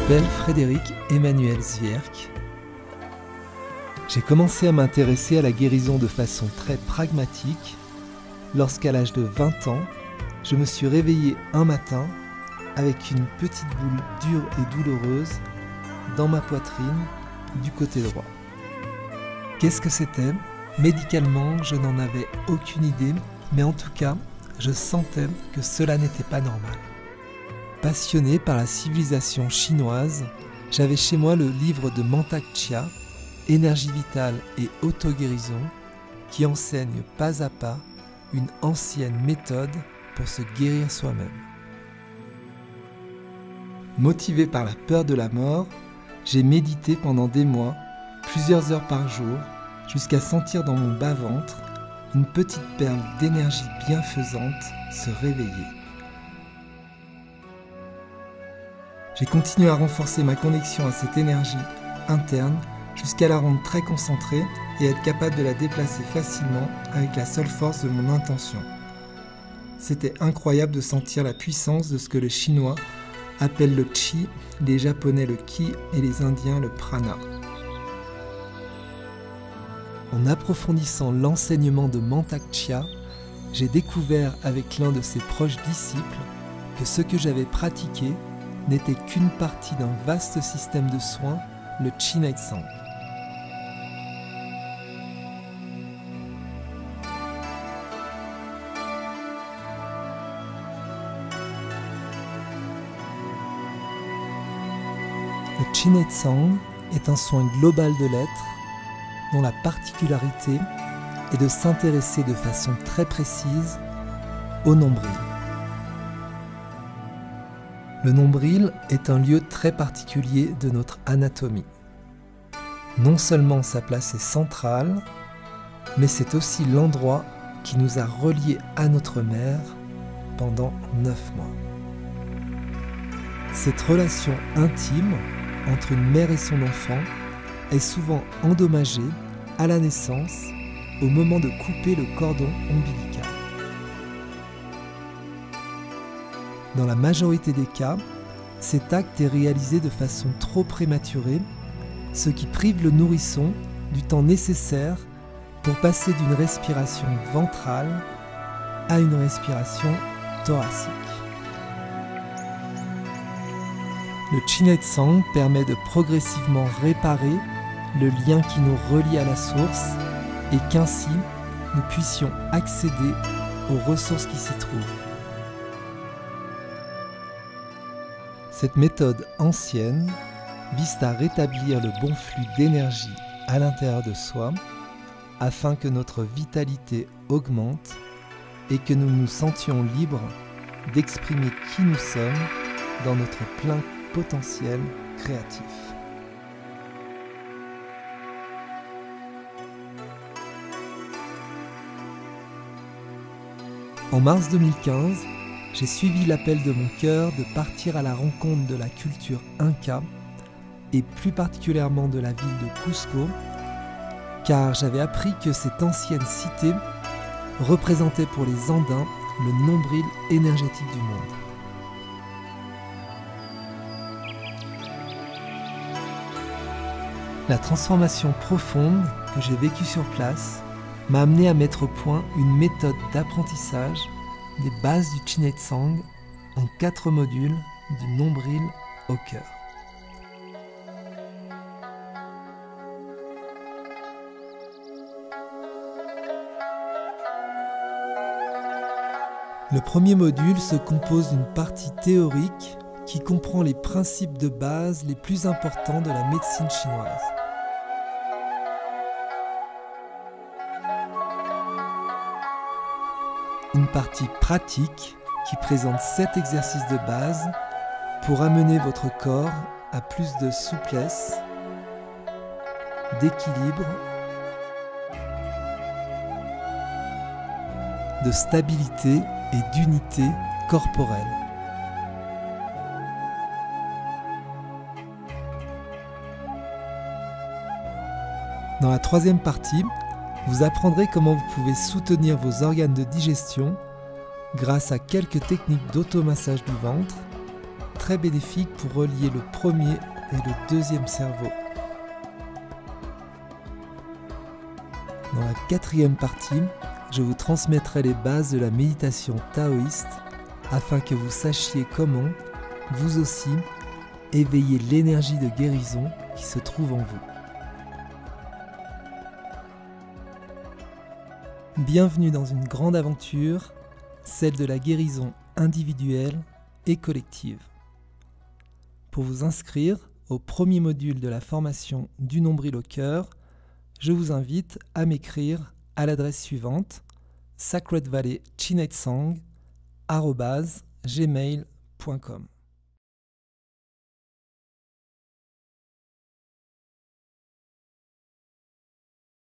m'appelle Frédéric Emmanuel Zwierk. J'ai commencé à m'intéresser à la guérison de façon très pragmatique lorsqu'à l'âge de 20 ans, je me suis réveillé un matin avec une petite boule dure et douloureuse dans ma poitrine du côté droit. Qu'est-ce que c'était ? Médicalement, je n'en avais aucune idée, mais en tout cas, je sentais que cela n'était pas normal. Passionné par la civilisation chinoise, j'avais chez moi le livre de Mantak Chia, Énergie vitale et auto-guérison, qui enseigne pas à pas une ancienne méthode pour se guérir soi-même. Motivé par la peur de la mort, j'ai médité pendant des mois, plusieurs heures par jour, jusqu'à sentir dans mon bas-ventre une petite perle d'énergie bienfaisante se réveiller. J'ai continué à renforcer ma connexion à cette énergie interne jusqu'à la rendre très concentrée et être capable de la déplacer facilement avec la seule force de mon intention. C'était incroyable de sentir la puissance de ce que les Chinois appellent le Qi, les Japonais le Ki et les Indiens le Prana. En approfondissant l'enseignement de Mantak Chia, j'ai découvert avec l'un de ses proches disciples que ce que j'avais pratiqué n'était qu'une partie d'un vaste système de soins, le Qi-Nai-Tsang. Le Qi-Nai-Tsang est un soin global de l'être dont la particularité est de s'intéresser de façon très précise au nombril. Le nombril est un lieu très particulier de notre anatomie. Non seulement sa place est centrale, mais c'est aussi l'endroit qui nous a reliés à notre mère pendant 9 mois. Cette relation intime entre une mère et son enfant est souvent endommagée à la naissance au moment de couper le cordon ombilical. Dans la majorité des cas, cet acte est réalisé de façon trop prématurée, ce qui prive le nourrisson du temps nécessaire pour passer d'une respiration ventrale à une respiration thoracique. Le Qi-Nai-Tsang permet de progressivement réparer le lien qui nous relie à la source et qu'ainsi nous puissions accéder aux ressources qui s'y trouvent. Cette méthode ancienne vise à rétablir le bon flux d'énergie à l'intérieur de soi afin que notre vitalité augmente et que nous nous sentions libres d'exprimer qui nous sommes dans notre plein potentiel créatif. En mars 2015, j'ai suivi l'appel de mon cœur de partir à la rencontre de la culture Inca et plus particulièrement de la ville de Cusco, car j'avais appris que cette ancienne cité représentait pour les Andins le nombril énergétique du monde. La transformation profonde que j'ai vécue sur place m'a amené à mettre au point une méthode d'apprentissage des bases du Qi-Nai-Tsang en 4 modules du nombril au cœur. Le premier module se compose d'une partie théorique qui comprend les principes de base les plus importants de la médecine chinoise. Une partie pratique qui présente 7 exercices de base pour amener votre corps à plus de souplesse, d'équilibre, de stabilité et d'unité corporelle. Dans la troisième partie, vous apprendrez comment vous pouvez soutenir vos organes de digestion grâce à quelques techniques d'automassage du ventre, très bénéfique pour relier le premier et le deuxième cerveau. Dans la quatrième partie, je vous transmettrai les bases de la méditation taoïste afin que vous sachiez comment, vous aussi, éveiller l'énergie de guérison qui se trouve en vous. Bienvenue dans une grande aventure, celle de la guérison individuelle et collective. Pour vous inscrire au premier module de la formation du nombril au cœur, je vous invite à m'écrire à l'adresse suivante sacredvalleychinetsang@gmail.com.